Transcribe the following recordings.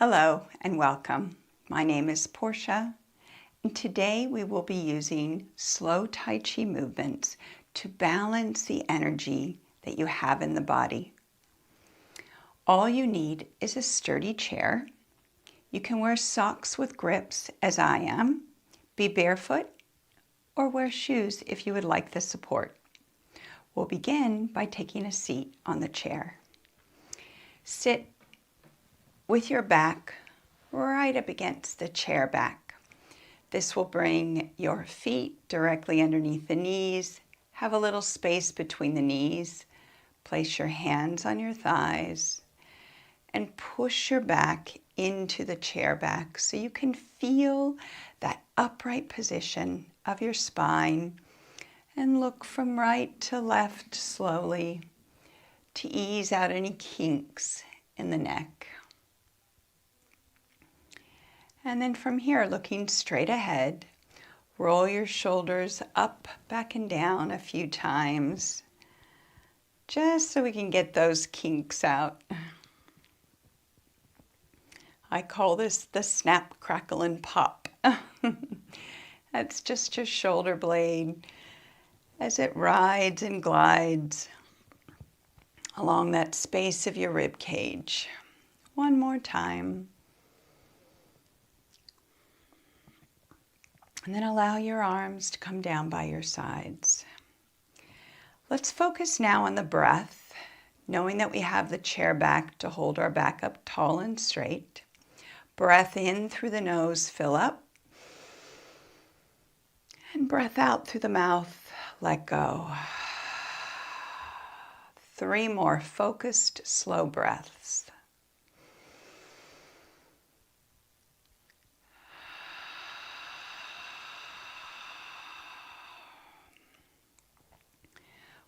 Hello and welcome. My name is Portia, and today we will be using slow Tai Chi movements to balance the energy that you have in the body. All you need is a sturdy chair. You can wear socks with grips, as I am, be barefoot, or wear shoes if you would like the support. We'll begin by taking a seat on the chair. Sit with your back right up against the chair back. This will bring your feet directly underneath the knees. Have a little space between the knees. Place your hands on your thighs and push your back into the chair back so you can feel that upright position of your spine, and look from right to left slowly to ease out any kinks in the neck. And then from here, looking straight ahead, roll your shoulders up, back, and down a few times, just so we can get those kinks out. I call this the snap, crackle, and pop. That's just your shoulder blade as it rides and glides along that space of your rib cage. One more time. And then allow your arms to come down by your sides. Let's focus now on the breath, knowing that we have the chair back to hold our back up tall and straight. Breath in through the nose, fill up. And breath out through the mouth, let go. 3 more focused, slow breaths.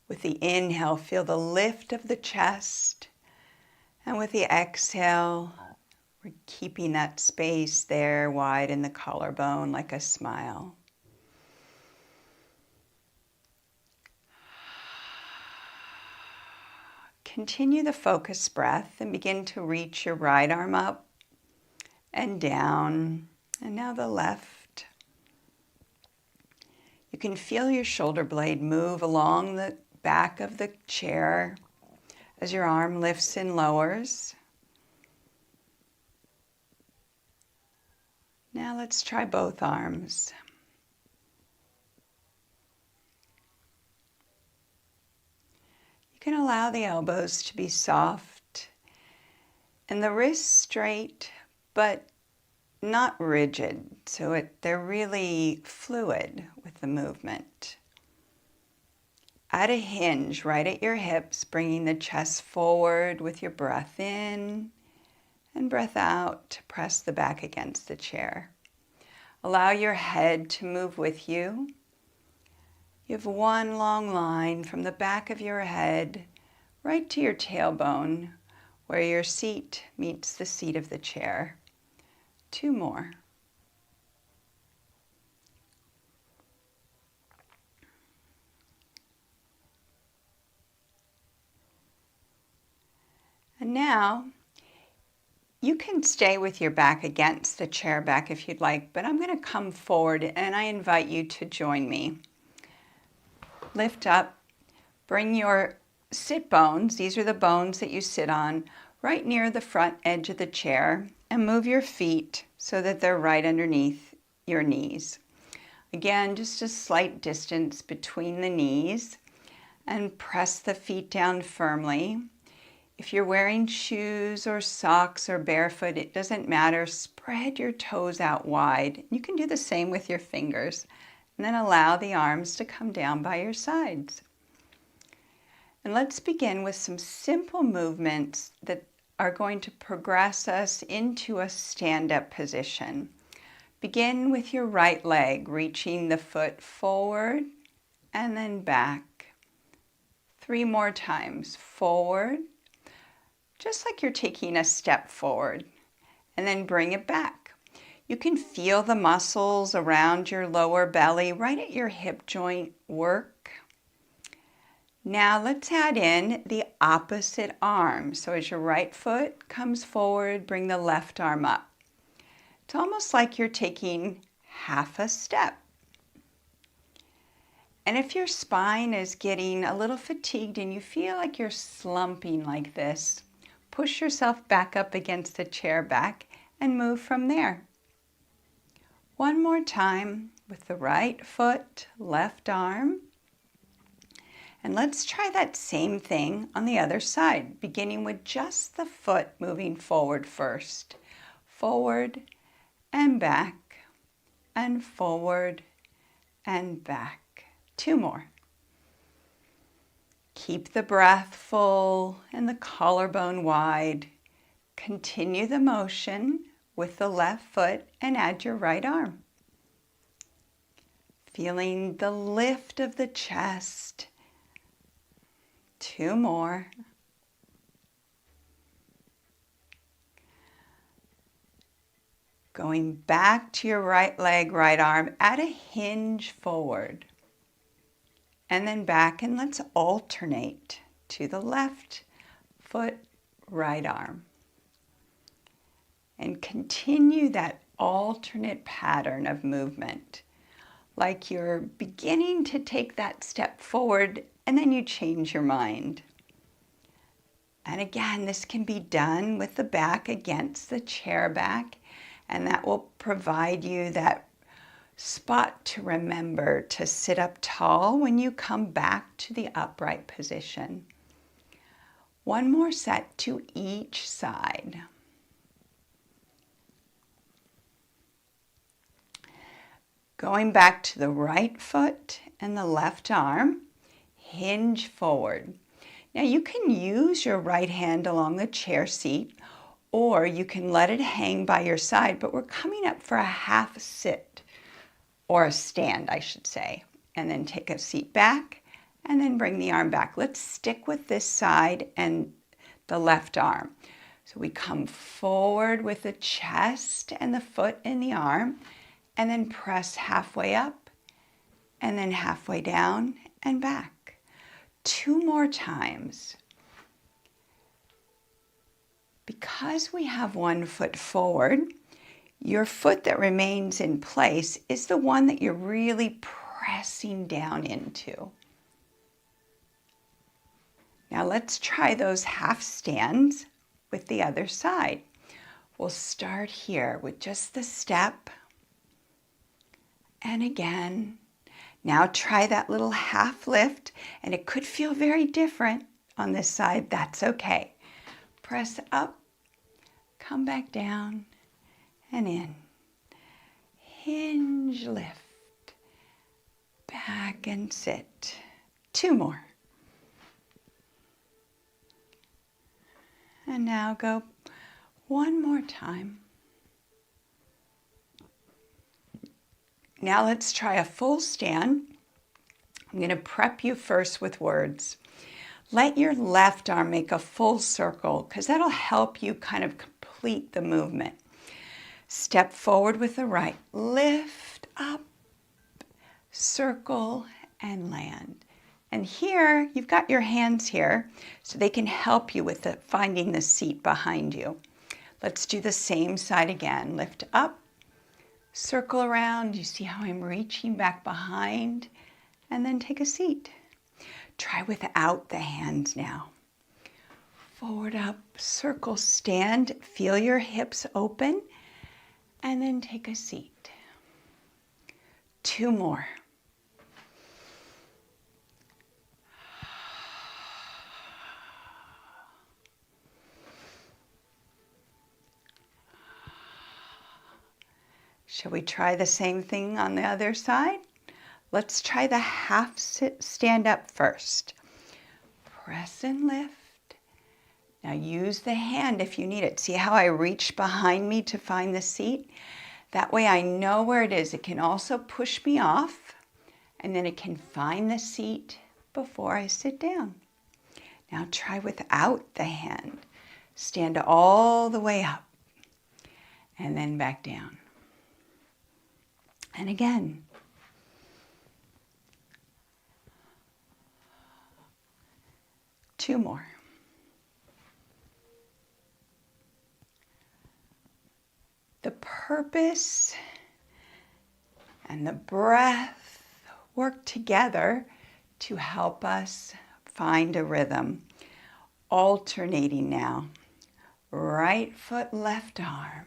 With the inhale, feel the lift of the chest. And with the exhale, we're keeping that space there wide in the collarbone like a smile. Continue the focused breath and begin to reach your right arm up and down. And now the left. You can feel your shoulder blade move along the back of the chair as your arm lifts and lowers. Now let's try both arms. You can allow the elbows to be soft and the wrists straight, but not rigid, so they're really fluid with the movement. Add a hinge right at your hips, bringing the chest forward with your breath in and breath out to press the back against the chair. Allow your head to move with you. You have one long line from the back of your head right to your tailbone, where your seat meets the seat of the chair. 2 more. And now, you can stay with your back against the chair back if you'd like, but I'm going to come forward and I invite you to join me. Lift up, bring your sit bones, these are the bones that you sit on, right near the front edge of the chair, and move your feet so that they're right underneath your knees. Again, just a slight distance between the knees, and press the feet down firmly. If you're wearing shoes or socks or barefoot, it doesn't matter. Spread your toes out wide. You can do the same with your fingers. And then allow the arms to come down by your sides. And let's begin with some simple movements that are going to progress us into a stand-up position. Begin with your right leg, reaching the foot forward and then back. 3 more times. Forward, just like you're taking a step forward, and then bring it back. You can feel the muscles around your lower belly, right at your hip joint work. Now let's add in the opposite arm. So as your right foot comes forward, bring the left arm up. It's almost like you're taking half a step. And if your spine is getting a little fatigued and you feel like you're slumping like this, push yourself back up against the chair back and move from there. One more time with the right foot, left arm. And let's try that same thing on the other side, beginning with just the foot moving forward first. Forward and back, and forward and back. 2 more. Keep the breath full and the collarbone wide. Continue the motion with the left foot and add your right arm. Feeling the lift of the chest. 2 more. Going back to your right leg, right arm, add a hinge forward. And then back, and let's alternate to the left foot, right arm. And continue that alternate pattern of movement. Like you're beginning to take that step forward and then you change your mind. And again, this can be done with the back against the chair back, and that will provide you that spot to remember to sit up tall when you come back to the upright position. 1 more set to each side. Going back to the right foot and the left arm, hinge forward. Now you can use your right hand along the chair seat, or you can let it hang by your side, but we're coming up for a half sit, or a stand, I should say. And then take a seat back, and then bring the arm back. Let's stick with this side and the left arm. So we come forward with the chest and the foot and the arm, and then press halfway up, and then halfway down and back. 2 more times. Because we have 1 foot forward, your foot that remains in place is the one that you're really pressing down into. Now let's try those half stands with the other side. We'll start here with just the step. And again. Now try that little half lift, and it could feel very different on this side. That's okay. Press up, come back down, and in. Hinge, lift, back and sit. 2 more. And now go 1 more time. Now let's try a full stand. I'm going to prep you first with words. Let your left arm make a full circle, because that'll help you kind of complete the movement. Step forward with the right. Lift up, circle, and land. And here, you've got your hands here, so they can help you with finding the seat behind you. Let's do the same side again. Lift up. Circle around, you see how I'm reaching back behind, and then take a seat. Try without the hands now. Forward, up, circle, stand, feel your hips open, and then take a seat. 2 more. Shall we try the same thing on the other side? Let's try the half sit, stand up first. Press and lift. Now use the hand if you need it. See how I reach behind me to find the seat? That way I know where it is. It can also push me off, and then it can find the seat before I sit down. Now try without the hand. Stand all the way up, and then back down. And again. 2 more. The purpose and the breath work together to help us find a rhythm. Alternating now. Right foot, left arm.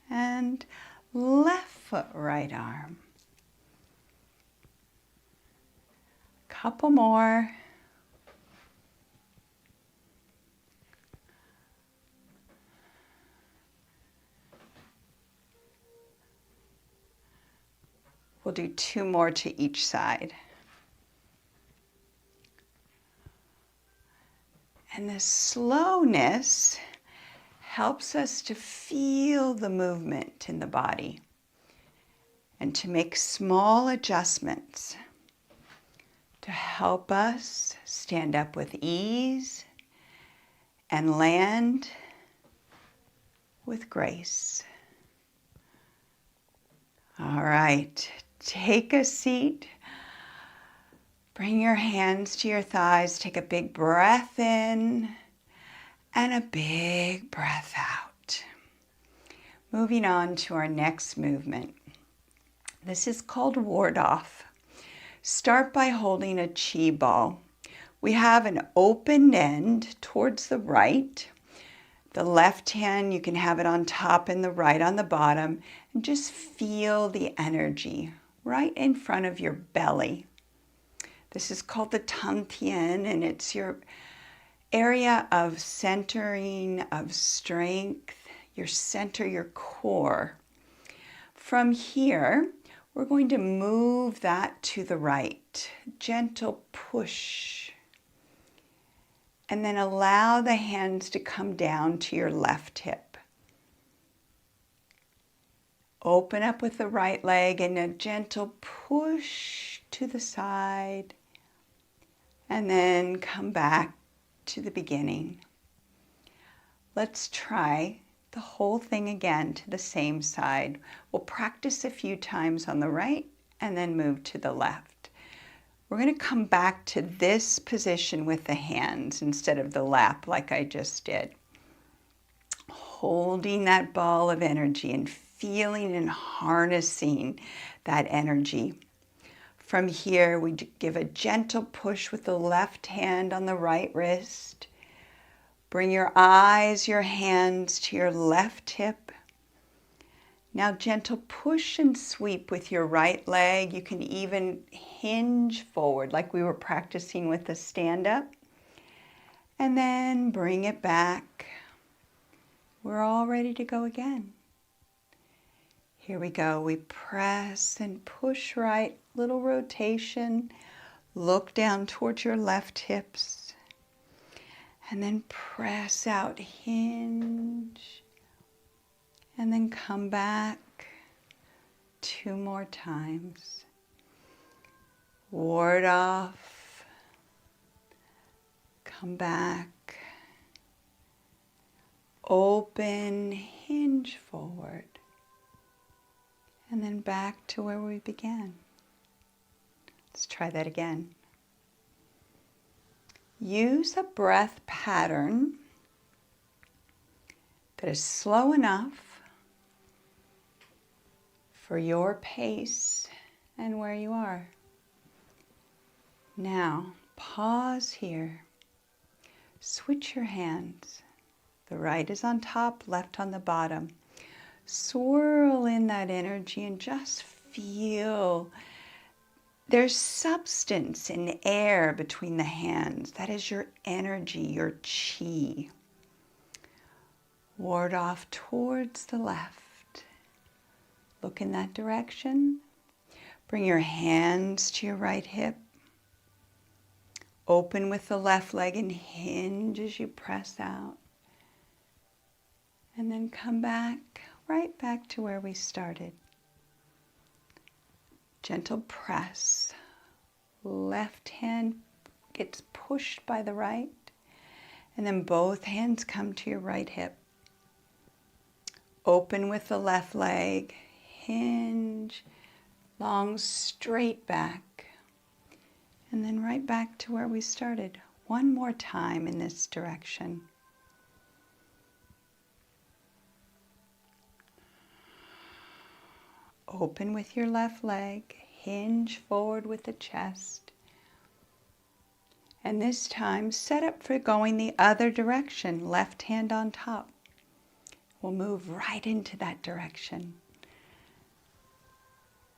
And left foot, right arm. Couple more. We'll do 2 more to each side. And the slowness helps us to feel the movement in the body and to make small adjustments to help us stand up with ease and land with grace. All right, take a seat. Bring your hands to your thighs. Take a big breath in and a big breath out. Moving on to our next movement. This is called ward off. Start by holding a chi ball. We have an open end towards the right. The left hand, you can have it on top and the right on the bottom. And just feel the energy right in front of your belly. This is called the Tang Tian, and it's your area of centering, of strength, your center, your core. From here, we're going to move that to the right. Gentle push. And then allow the hands to come down to your left hip. Open up with the right leg and a gentle push to the side. And then come back to the beginning. Let's try the whole thing again to the same side. We'll practice a few times on the right and then move to the left. We're going to come back to this position with the hands instead of the lap like I just did. Holding that ball of energy and feeling and harnessing that energy. From here, we give a gentle push with the left hand on the right wrist. Bring your eyes, your hands to your left hip. Now gentle push and sweep with your right leg. You can even hinge forward like we were practicing with the stand-up. And then bring it back. We're all ready to go again. Here we go. We press and push right, little rotation. Look down towards your left hips. And then press out, hinge. And then come back 2 more times. Ward off. Come back. Open, hinge forward. And then back to where we began. Let's try that again. Use a breath pattern that is slow enough for your pace and where you are. Now, pause here. Switch your hands. The right is on top, left on the bottom. Swirl in that energy and just feel there's substance and air between the hands. That is your energy, your chi. Ward off towards the left. Look in that direction. Bring your hands to your right hip. Open with the left leg and hinge as you press out. And then come back, right back to where we started. Gentle press. Left hand gets pushed by the right. And then both hands come to your right hip. Open with the left leg. Hinge. Long straight back. And then right back to where we started. One more time in this direction. Open with your left leg, hinge forward with the chest. And this time, set up for going the other direction, left hand on top. We'll move right into that direction.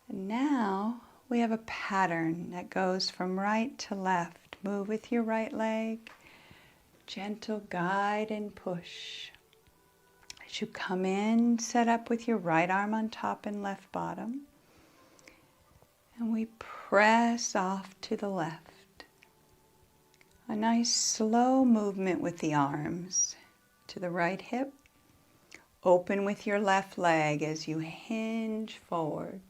And now we have a pattern that goes from right to left. Move with your right leg, gentle guide and push. As you come in, set up with your right arm on top and left bottom. And we press off to the left. A nice slow movement with the arms to the right hip. Open with your left leg as you hinge forward.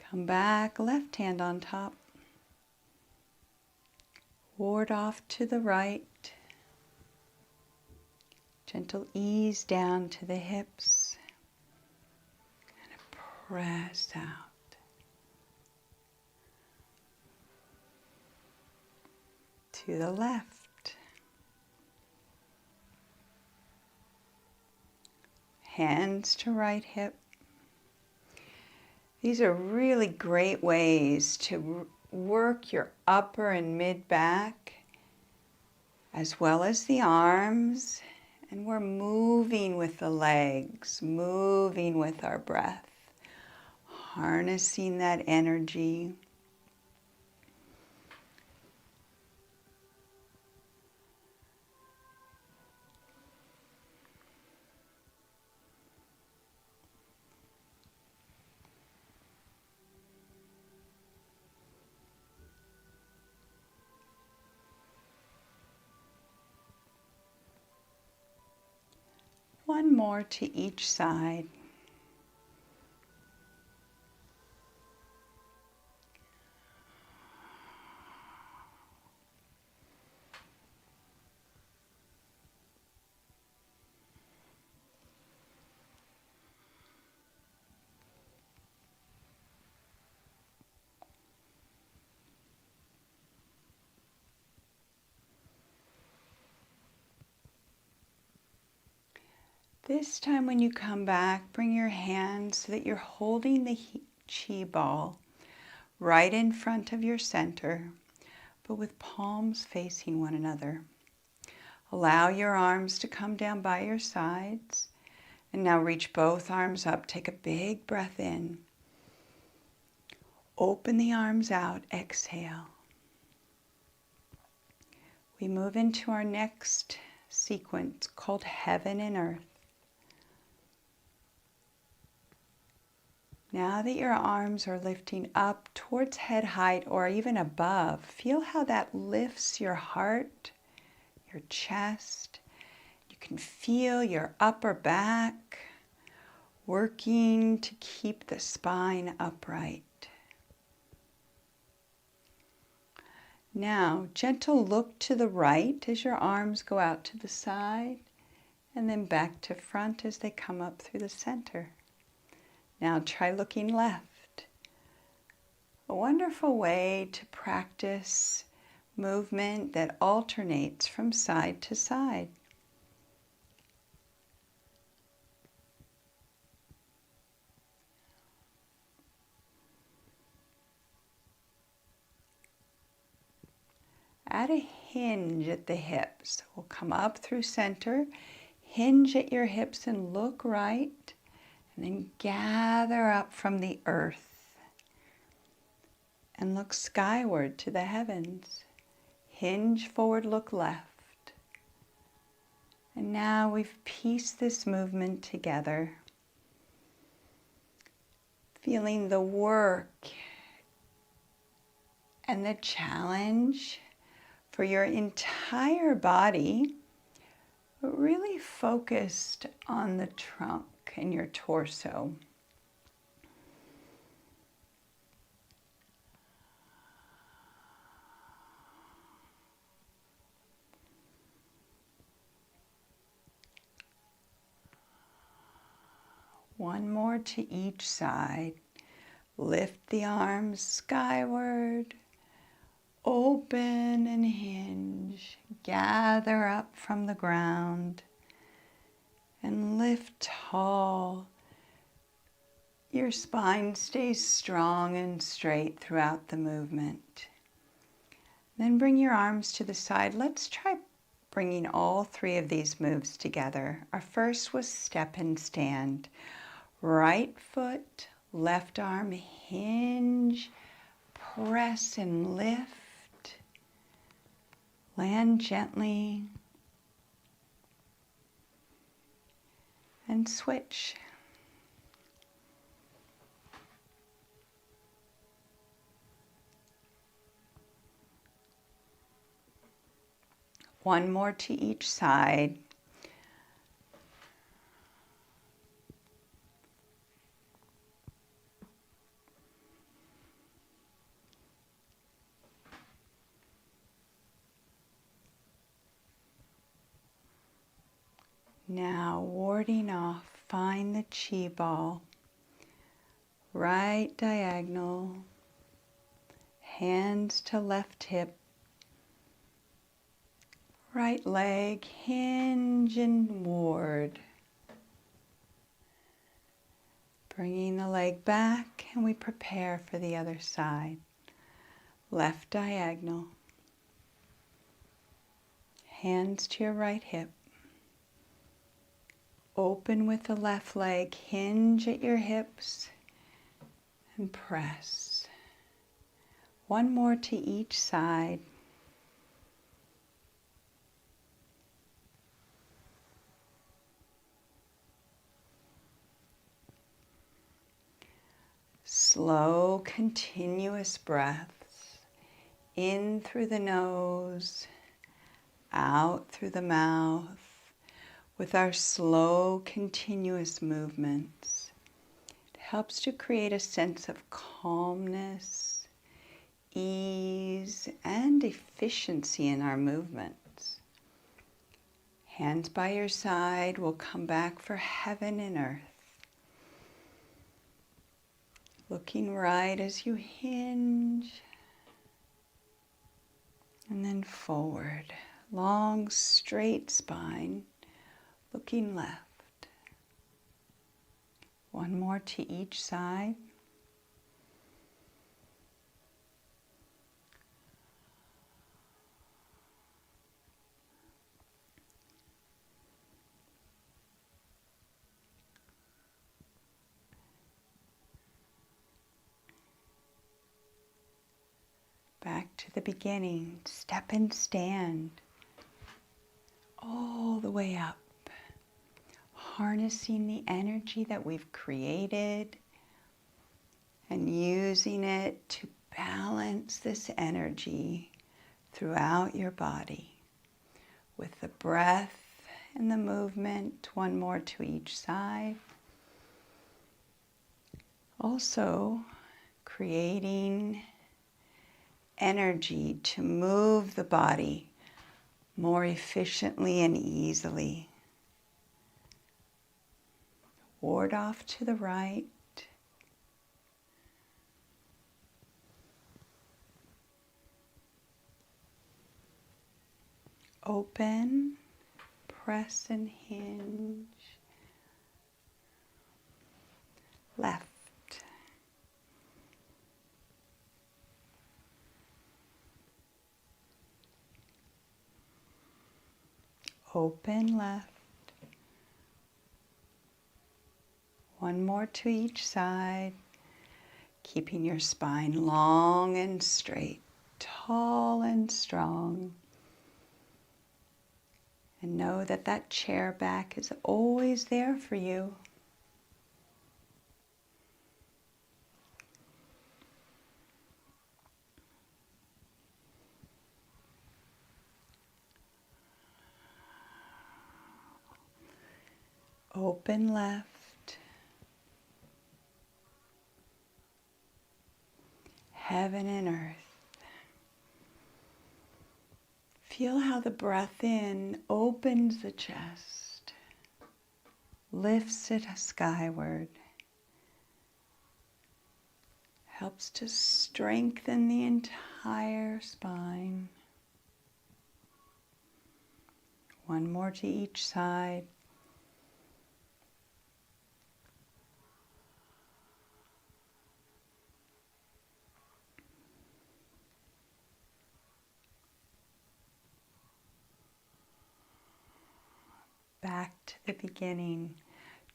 Come back, left hand on top. Ward off to the right. Gentle ease down to the hips. And press out. To the left. Hands to right hip. These are really great ways to work your upper and mid back as well as the arms. And we're moving with the legs, moving with our breath, harnessing that energy. One more to each side. This time when you come back, bring your hands so that you're holding the chi ball right in front of your center, but with palms facing one another. Allow your arms to come down by your sides. And now reach both arms up. Take a big breath in. Open the arms out. Exhale. We move into our next sequence called Heaven and Earth. Now that your arms are lifting up towards head height or even above, feel how that lifts your heart, your chest. You can feel your upper back working to keep the spine upright. Now, gentle look to the right as your arms go out to the side and then back to front as they come up through the center. Now try looking left. A wonderful way to practice movement that alternates from side to side. Add a hinge at the hips. We'll come up through center, hinge at your hips and look right. And then gather up from the earth and look skyward to the heavens. Hinge forward, look left. And now we've pieced this movement together. Feeling the work and the challenge for your entire body, but really focused on the trunk and your torso. One more to each side. Lift the arms skyward. Open and hinge. Gather up from the ground. And lift tall. Your spine stays strong and straight throughout the movement. Then bring your arms to the side. Let's try bringing all three of these moves together. Our first was step and stand. Right foot, left arm, hinge, press and lift. Land gently. And switch. One more to each side. Now, warding off, find the chi ball. Right diagonal, hands to left hip. Right leg, hinge and ward. Bringing the leg back, and we prepare for the other side. Left diagonal. Hands to your right hip. Open with the left leg, hinge at your hips, and press. One more to each side. Slow, continuous breaths. In through the nose, out through the mouth, with our slow, continuous movements. It helps to create a sense of calmness, ease, and efficiency in our movements. Hands by your side, we'll come back for heaven and earth. Looking right as you hinge, and then forward. Long, straight spine, looking left. One more to each side. Back to the beginning, step and stand, all the way up, harnessing the energy that we've created and using it to balance this energy throughout your body with the breath and the movement, one more to each side. Also creating energy to move the body more efficiently and easily. Ward off to the right. Open, press and hinge. Left. Open left. One more to each side, keeping your spine long and straight, tall and strong. And know that that chair back is always there for you. Open left. Heaven and earth. Feel how the breath in opens the chest, lifts it skyward. Helps to strengthen the entire spine. One more to each side. Back to the beginning.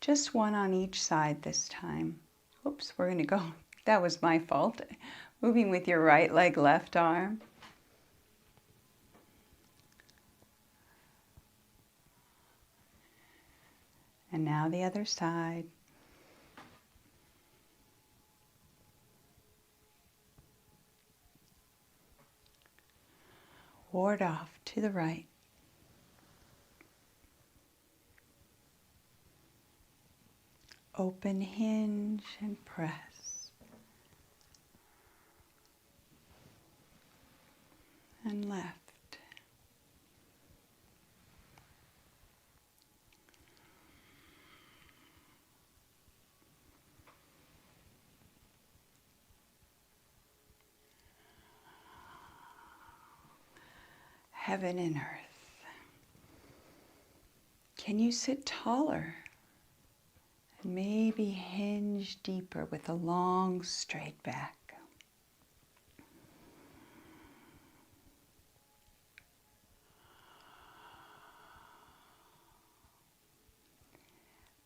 Just one on each side this time. Oops, we're going to go. That was my fault. Moving with your right leg, left arm. And now the other side. Ward off to the right. Open hinge and press. And left. Heaven and earth. Can you sit taller? And maybe hinge deeper with a long, straight back.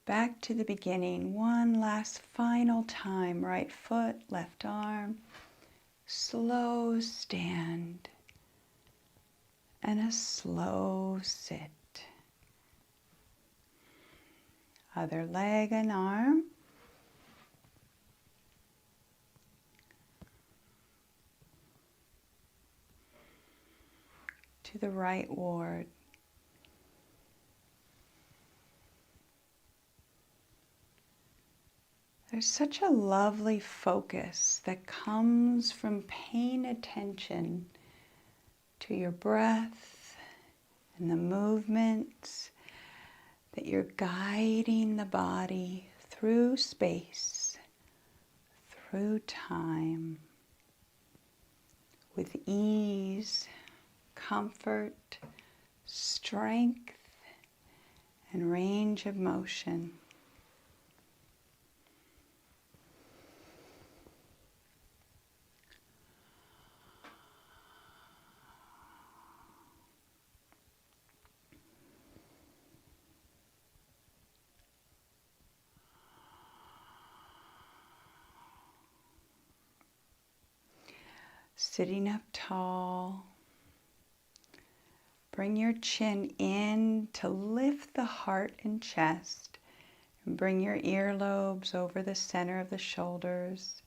Back to the beginning. One last final time. Right foot, left arm. Slow stand. And a slow sit. Other leg and arm. To the right ward. There's such a lovely focus that comes from paying attention to your breath and the movements, that you're guiding the body through space, through time, with ease, comfort, strength, and range of motion. Sitting up tall, bring your chin in to lift the heart and chest, and bring your earlobes over the center of the shoulders.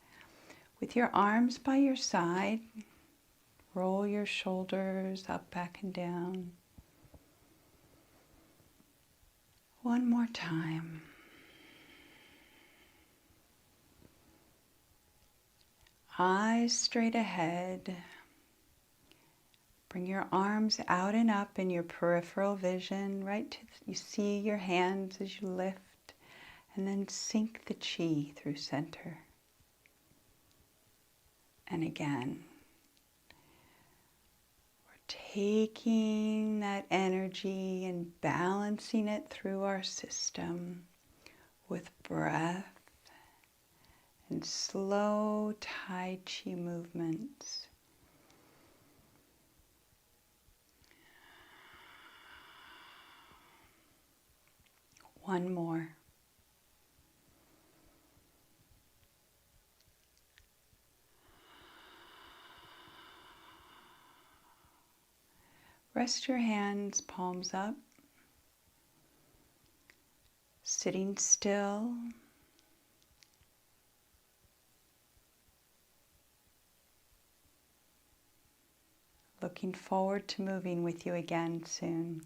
With your arms by your side, roll your shoulders up, back, and down. One more time. Eyes straight ahead. Bring your arms out and up in your peripheral vision, right to you see your hands as you lift, and then sink the chi through center. And again, we're taking that energy and balancing it through our system with breath and slow Tai Chi movements. One more. Rest your hands, palms up, sitting still. Looking forward to moving with you again soon.